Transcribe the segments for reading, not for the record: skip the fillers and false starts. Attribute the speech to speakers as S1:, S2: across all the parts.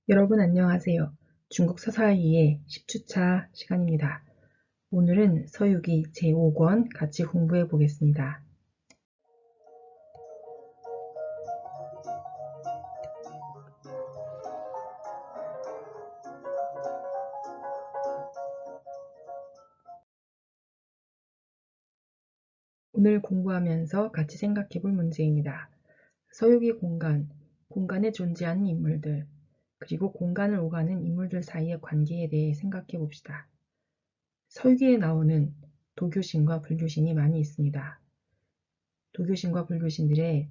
S1: 여러분 안녕하세요. 중국 서사이의 10주차 시간입니다. 오늘은 서유기 제5권 같이 공부해 보겠습니다. 오늘 공부하면서 같이 생각해 볼 문제입니다. 서유기 공간, 공간에 존재하는 인물들, 그리고 공간을 오가는 인물들 사이의 관계에 대해 생각해 봅시다. 서유기에 나오는 도교신과 불교신이 많이 있습니다. 도교신과 불교신들의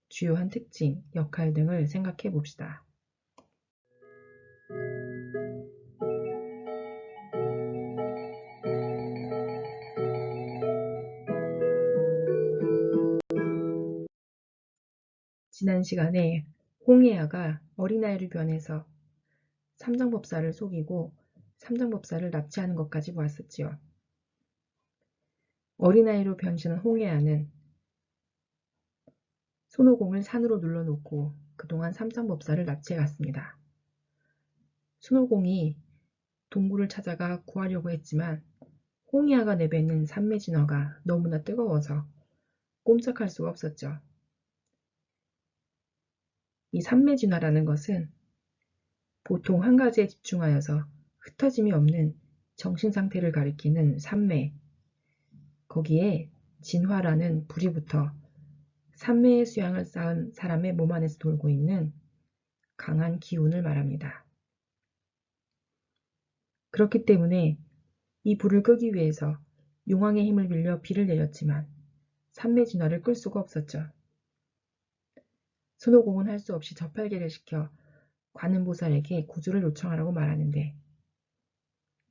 S1: 주요한 특징, 역할 등을 생각해 봅시다. 지난 시간에 홍해아가 어린아이를 변해서 삼장법사를 속이고 삼장법사를 납치하는 것까지 보았었지요. 어린아이로 변신한 홍해아는 손오공을 산으로 눌러놓고 그동안 삼장법사를 납치해 갔습니다. 손오공이 동굴을 찾아가 구하려고 했지만 홍해아가 내뱉는 산매진어가 너무나 뜨거워서 꼼짝할 수가 없었죠. 이 산매진화라는 것은 보통 한 가지에 집중하여서 흩어짐이 없는 정신상태를 가리키는 산매, 거기에 진화라는 불이 붙어 산매의 수양을 쌓은 사람의 몸 안에서 돌고 있는 강한 기운을 말합니다. 그렇기 때문에 이 불을 끄기 위해서 용왕의 힘을 빌려 비를 내렸지만 산매 진화를 끌 수가 없었죠. 손오공은 할 수 없이 저팔계를 시켜 관음보살에게 구조를 요청하라고 말하는데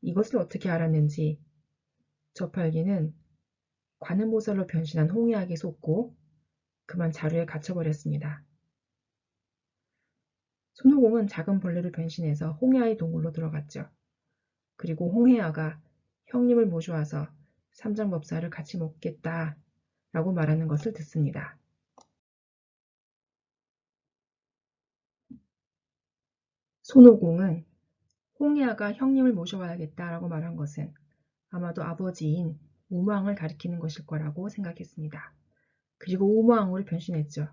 S1: 이것을 어떻게 알았는지 저팔계는 관음보살로 변신한 홍해악에 속고 그만 자루에 갇혀버렸습니다. 손오공은 작은 벌레로 변신해서 홍해아의 동굴로 들어갔죠. 그리고 홍해아가 형님을 모셔와서 삼장법사를 같이 먹겠다 라고 말하는 것을 듣습니다. 손오공은 홍해아가 형님을 모셔와야겠다 라고 말한 것은 아마도 아버지인 우마왕을 가리키는 것일 거라고 생각했습니다. 그리고 우마왕으로 변신했죠.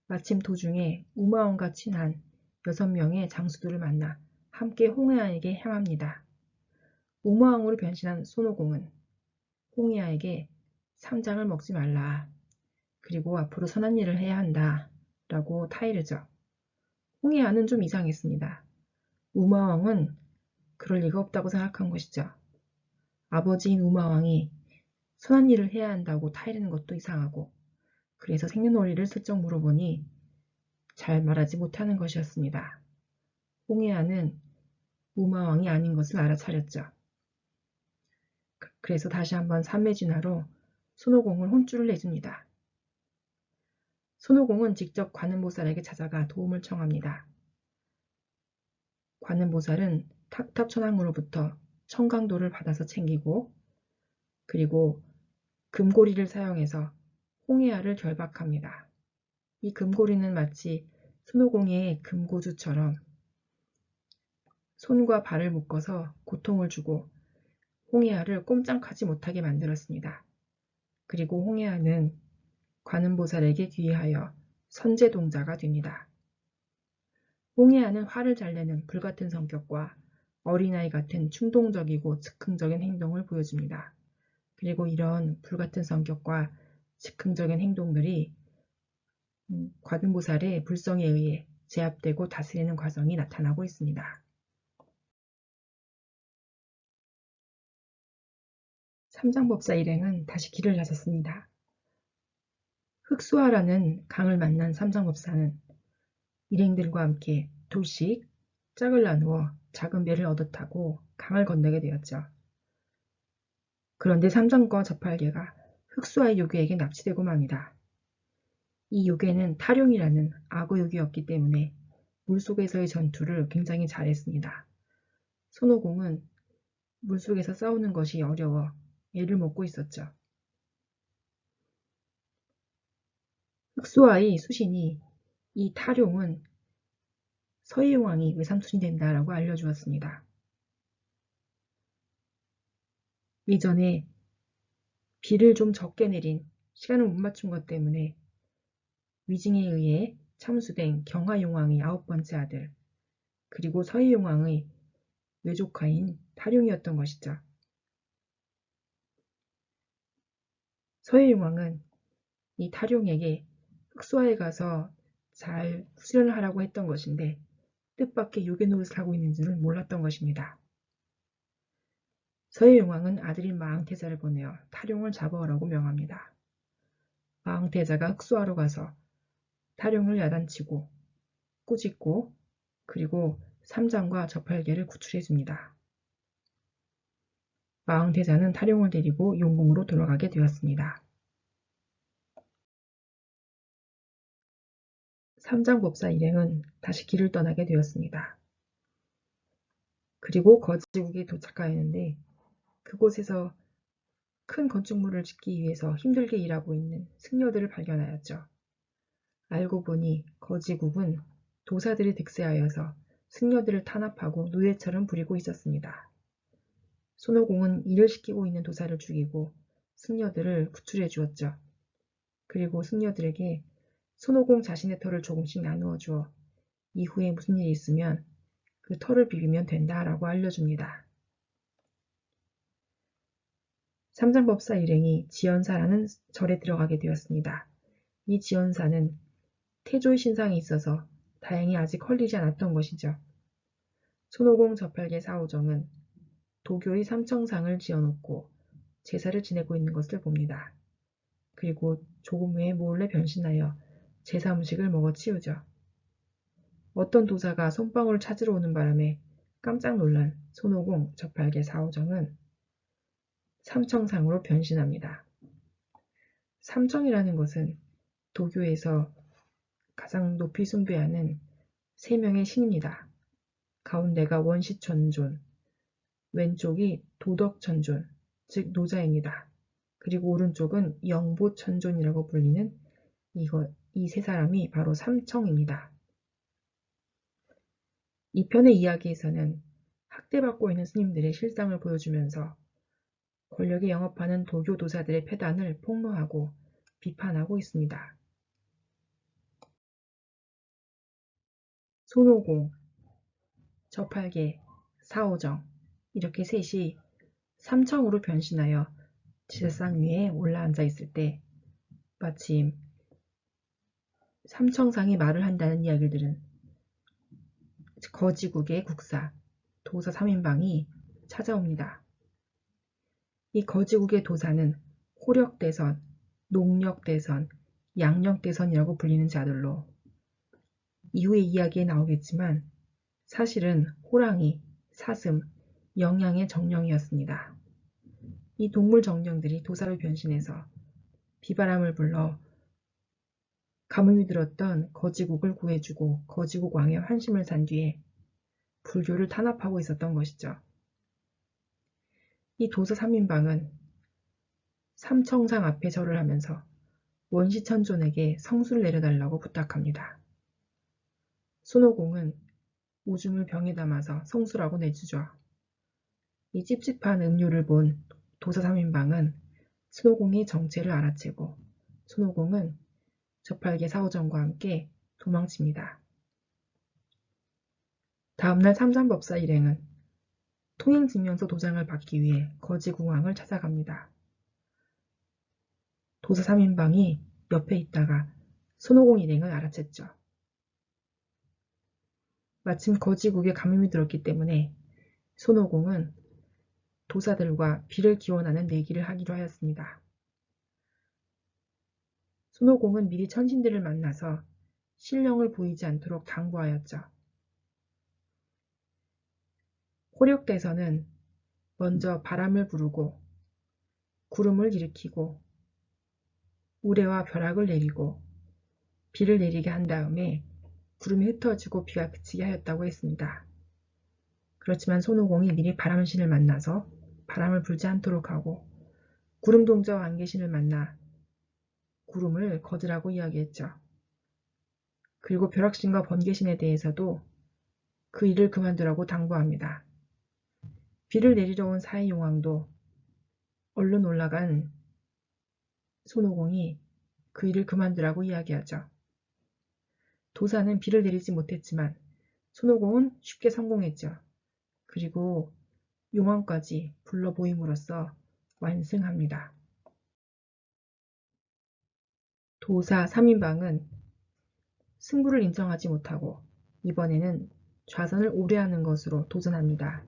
S1: 마침 도중에 우마왕과 친한 6명의 장수들을 만나 함께 홍해아에게 향합니다. 우마왕으로 변신한 손오공은 홍해아에게 삼장을 먹지 말라. 그리고 앞으로 선한 일을 해야 한다. 라고 타이르죠. 홍해아는 좀 이상했습니다. 우마왕은 그럴 리가 없다고 생각한 것이죠. 아버지인 우마왕이 선한 일을 해야 한다고 타이르는 것도 이상하고 그래서 생년월일을 슬쩍 물어보니 잘 말하지 못하는 것이었습니다. 홍해아는 우마왕이 아닌 것을 알아차렸죠. 그래서 다시 한번 삼매진화로 손오공을 혼쭐을 내줍니다. 손오공은 직접 관음보살에게 찾아가 도움을 청합니다. 관음보살은 탁탑천왕으로부터 청강도를 받아서 챙기고 그리고 금고리를 사용해서 홍해아를 결박합니다. 이 금고리는 마치 손오공의 금고주처럼 손과 발을 묶어서 고통을 주고 홍해아를 꼼짝하지 못하게 만들었습니다. 그리고 홍해아는 관음보살에게 귀의하여 선제동자가 됩니다. 홍해아는 화를 잘 내는 불같은 성격과 어린아이 같은 충동적이고 즉흥적인 행동을 보여줍니다. 그리고 이런 불같은 성격과 즉흥적인 행동들이 관음보살의 불성에 의해 제압되고 다스리는 과정이 나타나고 있습니다. 삼장법사 일행은 다시 길을 나섰습니다. 흑수하라는 강을 만난 삼장법사는 일행들과 함께 둘씩 짝을 나누어 작은 배를 얻어 타고 강을 건너게 되었죠. 그런데 삼장과 저팔계가 흑수아의 요괴에게 납치되고 맙니다. 이 요괴는 타룡이라는 악어 요괴였기 때문에 물속에서의 전투를 굉장히 잘했습니다. 손오공은 물속에서 싸우는 것이 어려워 애를 먹고 있었죠. 흑수아의 수신이 이 타룡은 서희용왕이 외삼촌이 된다라고 알려주었습니다. 이전에 비를 좀 적게 내린 시간을 못 맞춘 것 때문에 위징에 의해 참수된 경하용왕의 9번째 아들, 그리고 서희용왕의 외조카인 타룡이었던 것이죠. 서희용왕은 이 타룡에게 흑수하에 가서 잘 수련을 하라고 했던 것인데 뜻밖의 요괴 노릇을 하고 있는 줄은 몰랐던 것입니다. 서희용왕은 아들인 마항태자를 보내어 타룡을 잡아오라고 명합니다. 마항태자가 흑수하러 가서 타룡을 야단치고 꾸짖고 그리고 삼장과 저팔계를 구출해줍니다. 마항태자는 타룡을 데리고 용궁으로 돌아가게 되었습니다. 삼장법사 일행은 다시 길을 떠나게 되었습니다. 그리고 거지국에 도착하였는데 그곳에서 큰 건축물을 짓기 위해서 힘들게 일하고 있는 승려들을 발견하였죠. 알고 보니 거지국은 도사들이 득세하여서 승려들을 탄압하고 노예처럼 부리고 있었습니다. 손오공은 일을 시키고 있는 도사를 죽이고 승려들을 구출해 주었죠. 그리고 승려들에게 손오공 자신의 털을 조금씩 나누어 주어 이후에 무슨 일이 있으면 그 털을 비비면 된다라고 알려줍니다. 삼장법사 일행이 지연사라는 절에 들어가게 되었습니다. 이 지연사는 태조의 신상이 있어서 다행히 아직 헐리지 않았던 것이죠. 손오공 저팔계 사오정은 도교의 삼청상을 지어놓고 제사를 지내고 있는 것을 봅니다. 그리고 조금 후에 몰래 변신하여 제사 음식을 먹어 치우죠. 어떤 도사가 솜방울을 찾으러 오는 바람에 깜짝 놀란 손오공 저팔계 사오정은 삼청상으로 변신합니다. 삼청이라는 것은 도교에서 가장 높이 숭배하는 3명의 신입니다. 가운데가 원시천존, 왼쪽이 도덕천존, 즉 노자입니다. 그리고 오른쪽은 영보천존이라고 불리는 이 세 사람이 바로 삼청입니다. 이 편의 이야기에서는 학대받고 있는 스님들의 실상을 보여주면서 권력에 영업하는 도교 도사들의 패단을 폭로하고 비판하고 있습니다. 손오공, 저팔계, 사오정 이렇게 셋이 삼청으로 변신하여 제사상 위에 올라앉아 있을 때 마침 삼청상이 말을 한다는 이야기들은 거지국의 국사, 도사 3인방이 찾아옵니다. 이 거지국의 도사는 호력대선, 농력대선, 양력대선이라고 불리는 자들로 이후의 이야기에 나오겠지만 사실은 호랑이, 사슴, 영양의 정령이었습니다. 이 동물 정령들이 도사로 변신해서 비바람을 불러 가뭄이 들었던 거지국을 구해주고 거지국 왕의 환심을 산 뒤에 불교를 탄압하고 있었던 것이죠. 이 도사 3인방은 삼청상 앞에 절을 하면서 원시천존에게 성수를 내려달라고 부탁합니다. 손오공은 오줌을 병에 담아서 성수라고 내주죠. 이 찝찝한 음료를 본 도사 3인방은 손오공의 정체를 알아채고 손오공은 저팔계 사오정과 함께 도망칩니다. 다음날 삼장법사 일행은 통행증명서 도장을 받기 위해 거지궁왕을 찾아갑니다. 도사 3인방이 옆에 있다가 손오공 일행을 알아챘죠. 마침 거지국에 가뭄이 들었기 때문에 손오공은 도사들과 비를 기원하는 내기를 하기로 하였습니다. 손오공은 미리 천신들을 만나서 신령을 보이지 않도록 당부하였죠. 호력대선은 먼저 바람을 부르고 구름을 일으키고 우레와 벼락을 내리고 비를 내리게 한 다음에 구름이 흩어지고 비가 그치게 하였다고 했습니다. 그렇지만 손오공이 미리 바람신을 만나서 바람을 불지 않도록 하고 구름동자와 안개신을 만나 구름을 거두라고 이야기했죠. 그리고 벼락신과 번개신에 대해서도 그 일을 그만두라고 당부합니다. 비를 내리러 온 사이용왕도 얼른 올라간 손오공이 그 일을 그만두라고 이야기하죠. 도사는 비를 내리지 못했지만 손오공은 쉽게 성공했죠. 그리고 용왕까지 불러 보임으로써 완승합니다. 도사 3인방은 승부를 인정하지 못하고 이번에는 좌선을 오래 하는 것으로 도전합니다.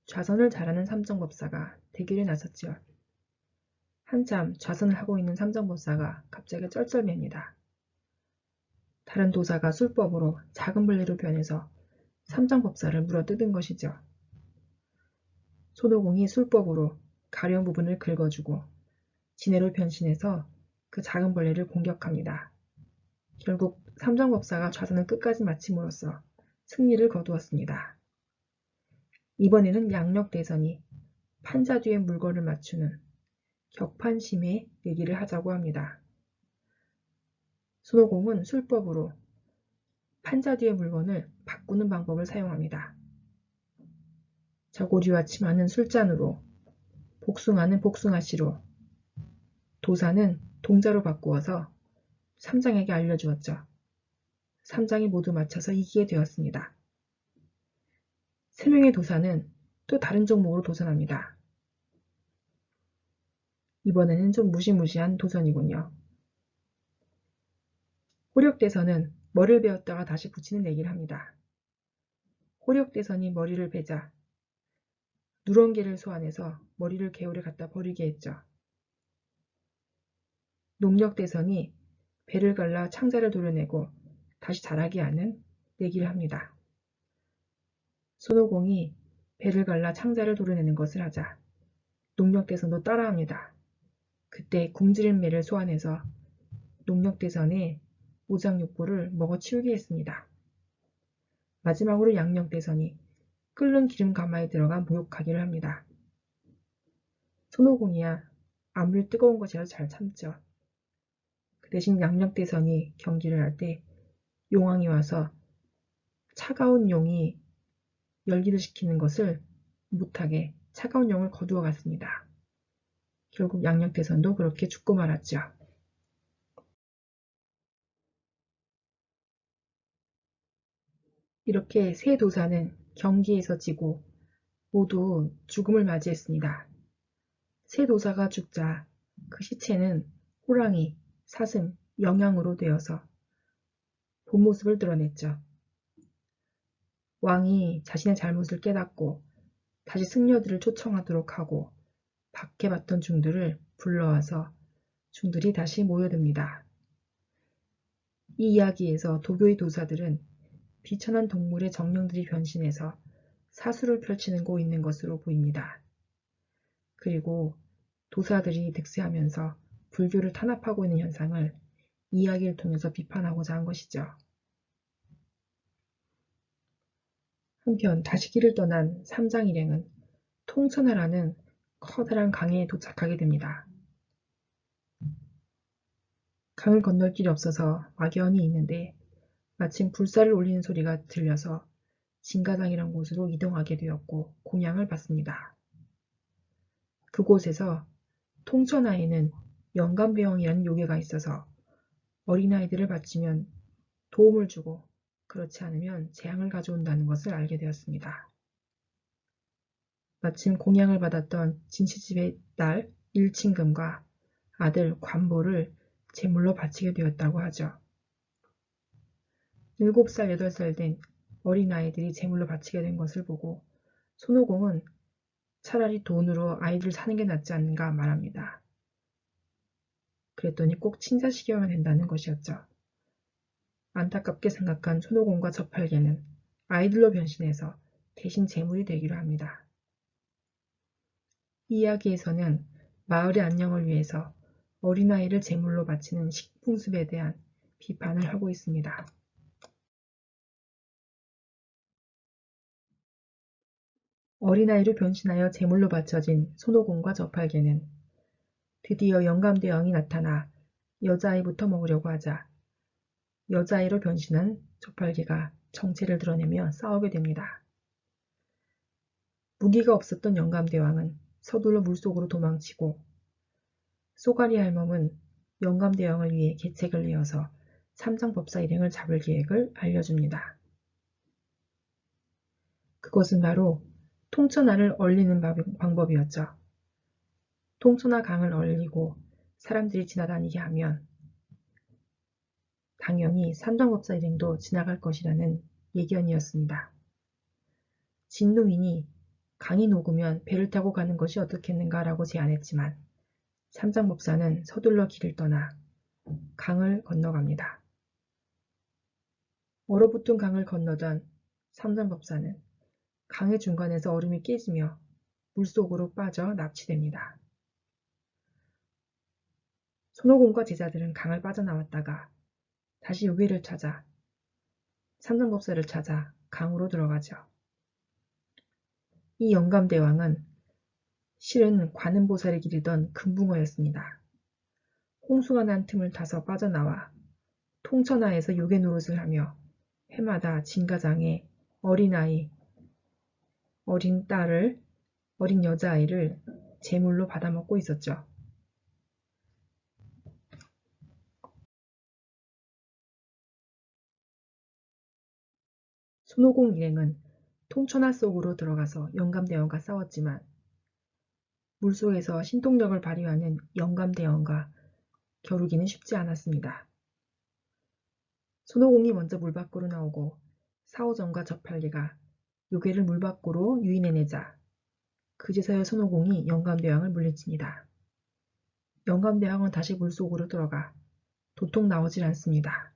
S1: 좌선을 잘하는 삼정법사가 대결에 나섰지요. 한참 좌선을 하고 있는 삼정법사가 갑자기 쩔쩔맵니다. 다른 도사가 술법으로 작은 벌레로 변해서 삼정법사를 물어뜯은 것이죠. 손오공이 술법으로 가려운 부분을 긁어주고 지네로 변신해서 그 작은 벌레를 공격합니다. 결국 삼정법사가 좌선을 끝까지 마침으로써 승리를 거두었습니다. 이번에는 양력대선이 판자 뒤에 물건을 맞추는 격판심의 내기를 하자고 합니다. 손오공은 술법으로 판자 뒤의 물건을 바꾸는 방법을 사용합니다. 저고리와 치마는 술잔으로, 복숭아는 복숭아씨로, 도사는 동자로 바꾸어서 삼장에게 알려주었죠. 삼장이 모두 맞춰서 이기게 되었습니다. 3명의 도사는 또 다른 종목으로 도전합니다. 이번에는 좀 무시무시한 도전이군요. 호력대선은 머리를 베었다가 다시 붙이는 얘기를 합니다. 호력대선이 머리를 베자 누렁개를 소환해서 머리를 개울에 갖다 버리게 했죠. 농력대선이 배를 갈라 창자를 도려내고 다시 자라게 하는 내기를 합니다. 손오공이 배를 갈라 창자를 도려내는 것을 하자 농력대선도 따라합니다. 그때 굶주린 매를 소환해서 농력대선의 오장육부를 먹어치우게 했습니다. 마지막으로 양력대선이 끓는 기름 가마에 들어가 모욕하기를 합니다. 손오공이야 아무리 뜨거운 것이라도 잘 참죠. 그 대신 양력대선이 경기를 할 때 용왕이 와서 차가운 용이 열기를 식히는 것을 못하게 차가운 용을 거두어 갔습니다. 결국 양력대선도 그렇게 죽고 말았죠. 이렇게 세 도사는 경기에서 지고 모두 죽음을 맞이했습니다. 세 도사가 죽자 그 시체는 호랑이, 사슴, 영양으로 되어서 본 모습을 드러냈죠. 왕이 자신의 잘못을 깨닫고 다시 승려들을 초청하도록 하고 박해받던 중들을 불러와서 중들이 다시 모여듭니다. 이 이야기에서 도교의 도사들은 비천한 동물의 정령들이 변신해서 사수를 펼치고 있는 것으로 보입니다. 그리고 도사들이 득세하면서 불교를 탄압하고 있는 현상을 이야기를 통해서 비판하고자 한 것이죠. 한편 다시기를 떠난 삼장 일행은 통천하라는 커다란 강에 도착하게 됩니다. 강을 건널 길이 없어서 막연히 있는데 마침 불사를 올리는 소리가 들려서 진가당이란 곳으로 이동하게 되었고 공양을 받습니다. 그곳에서 통천하에는 영감배영이라는 요괴가 있어서 어린아이들을 바치면 도움을 주고 그렇지 않으면 재앙을 가져온다는 것을 알게 되었습니다. 마침 공양을 받았던 진시집의 딸 일친금과 아들 관보를 제물로 바치게 되었다고 하죠. 7살, 8살 된 어린아이들이 제물로 바치게 된 것을 보고 손오공은 차라리 돈으로 아이들을 사는 게 낫지 않는가 말합니다. 그랬더니 꼭 친자식이어야 된다는 것이었죠. 안타깝게 생각한 손오공과 저팔계는 아이들로 변신해서 대신 제물이 되기로 합니다. 이 이야기에서는 마을의 안녕을 위해서 어린아이를 제물로 바치는 식풍습에 대한 비판을 하고 있습니다. 어린아이로 변신하여 제물로 바쳐진 손오공과 저팔계는 드디어 영감대왕이 나타나 여자아이부터 먹으려고 하자 여자아이로 변신한 저팔계가 정체를 드러내며 싸우게 됩니다. 무기가 없었던 영감대왕은 서둘러 물속으로 도망치고 쏘가리 할멈은 영감대왕을 위해 계책을 내어서 삼장법사 일행을 잡을 계획을 알려줍니다. 그것은 바로 통천하를 얼리는 방법이었죠. 통천하 강을 얼리고 사람들이 지나다니게 하면 당연히 삼장법사 일행도 지나갈 것이라는 예견이었습니다. 진노인이 강이 녹으면 배를 타고 가는 것이 어떻겠는가라고 제안했지만 삼장법사는 서둘러 길을 떠나 강을 건너갑니다. 얼어붙은 강을 건너던 삼장법사는 강의 중간에서 얼음이 깨지며 물속으로 빠져 납치됩니다. 손오공과 제자들은 강을 빠져나왔다가 다시 요괴를 찾아 삼장법사를 찾아 강으로 들어가죠. 이 영감대왕은 실은 관음보살이 기르던 금붕어였습니다. 홍수가 난 틈을 타서 빠져나와 통천하에서 요괴 노릇을 하며 해마다 진가장에 어린아이, 어린 여자아이를 제물로 받아먹고 있었죠. 손오공 일행은 통천하 속으로 들어가서 영감대왕과 싸웠지만 물속에서 신통력을 발휘하는 영감대왕과 겨루기는 쉽지 않았습니다. 손오공이 먼저 물 밖으로 나오고 사오정과 저팔계가 요괴를 물 밖으로 유인해내자 그제서야 손오공이 영감대왕을 물리칩니다. 영감대왕은 다시 물속으로 들어가 도통 나오질 않습니다.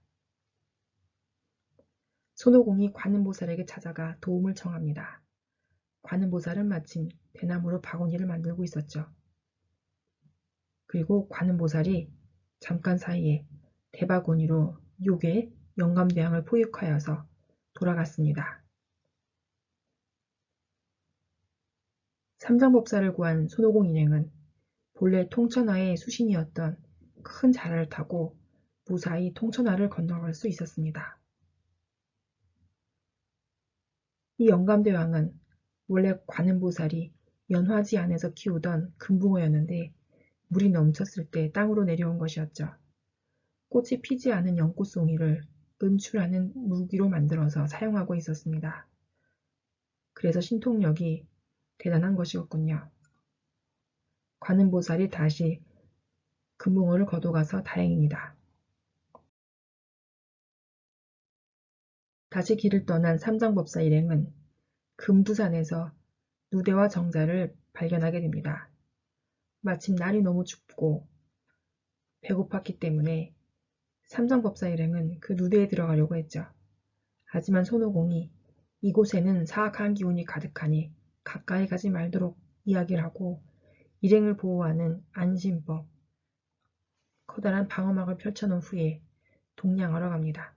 S1: 손오공이 관음보살에게 찾아가 도움을 청합니다. 관음보살은 마침 대나무로 바구니를 만들고 있었죠. 그리고 관음보살이 잠깐 사이에 대바구니로 요괴 영감대왕을 포획하여서 돌아갔습니다. 삼장법사를 구한 손오공 일행은 본래 통천하의 수신이었던 큰 자라를 타고 무사히 통천하를 건너갈 수 있었습니다. 이 영감대왕은 원래 관음보살이 연화지 안에서 키우던 금붕어였는데 물이 넘쳤을 때 땅으로 내려온 것이었죠. 꽃이 피지 않은 연꽃송이를 은출하는 무기로 만들어서 사용하고 있었습니다. 그래서 신통력이 대단한 것이었군요. 관음보살이 다시 금붕어를 거둬가서 다행입니다. 다시 길을 떠난 삼장법사 일행은 금두산에서 누대와 정자를 발견하게 됩니다. 마침 날이 너무 춥고 배고팠기 때문에 삼장법사 일행은 그 누대에 들어가려고 했죠. 하지만 손오공이 이곳에는 사악한 기운이 가득하니 가까이 가지 말도록 이야기를 하고 일행을 보호하는 안심법, 커다란 방어막을 펼쳐놓은 후에 동냥하러 갑니다.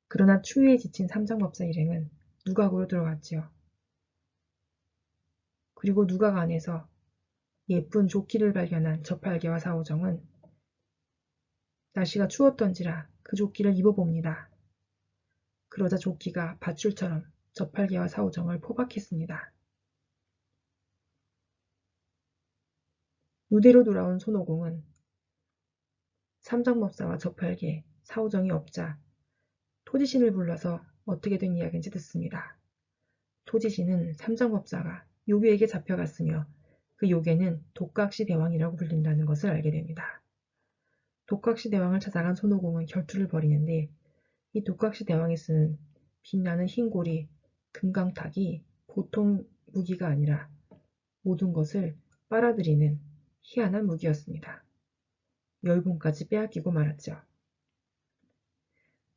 S1: 그러나 추위에 지친 삼장법사 일행은 누각으로 들어갔지요. 그리고 누각 안에서 예쁜 조끼를 발견한 저팔계와 사오정은 날씨가 추웠던지라 그 조끼를 입어봅니다. 그러자 조끼가 밧줄처럼 저팔계와 사오정을 포박했습니다. 누대로 돌아온 손오공은 삼장법사와 저팔계, 사오정이 없자 토지신을 불러서 어떻게 된 이야기인지 듣습니다. 토지신은 삼장법사가 요괴에게 잡혀갔으며 그 요괴는 독각시 대왕이라고 불린다는 것을 알게 됩니다. 독각시 대왕을 찾아간 손오공은 결투를 벌이는데 이 독각시 대왕이 쓰는 빛나는 흰고리, 금강탁이 보통 무기가 아니라 모든 것을 빨아들이는 희한한 무기였습니다. 열분까지 빼앗기고 말았죠.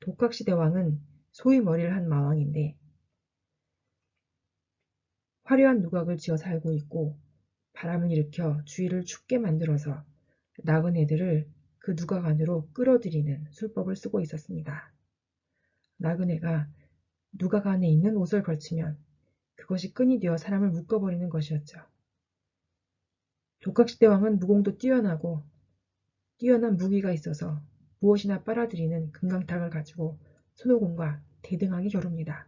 S1: 독각시 대왕은 소위 머리를 한 마왕인데 화려한 누각을 지어 살고 있고 바람을 일으켜 주위를 춥게 만들어서 나그네들을 그 누각 안으로 끌어들이는 술법을 쓰고 있었습니다. 나그네가 누각 안에 있는 옷을 걸치면 그것이 끈이 되어 사람을 묶어버리는 것이었죠. 독각시 대왕은 무공도 뛰어나고 뛰어난 무기가 있어서 무엇이나 빨아들이는 금강탕을 가지고 손오공과 대등하게 겨룹니다.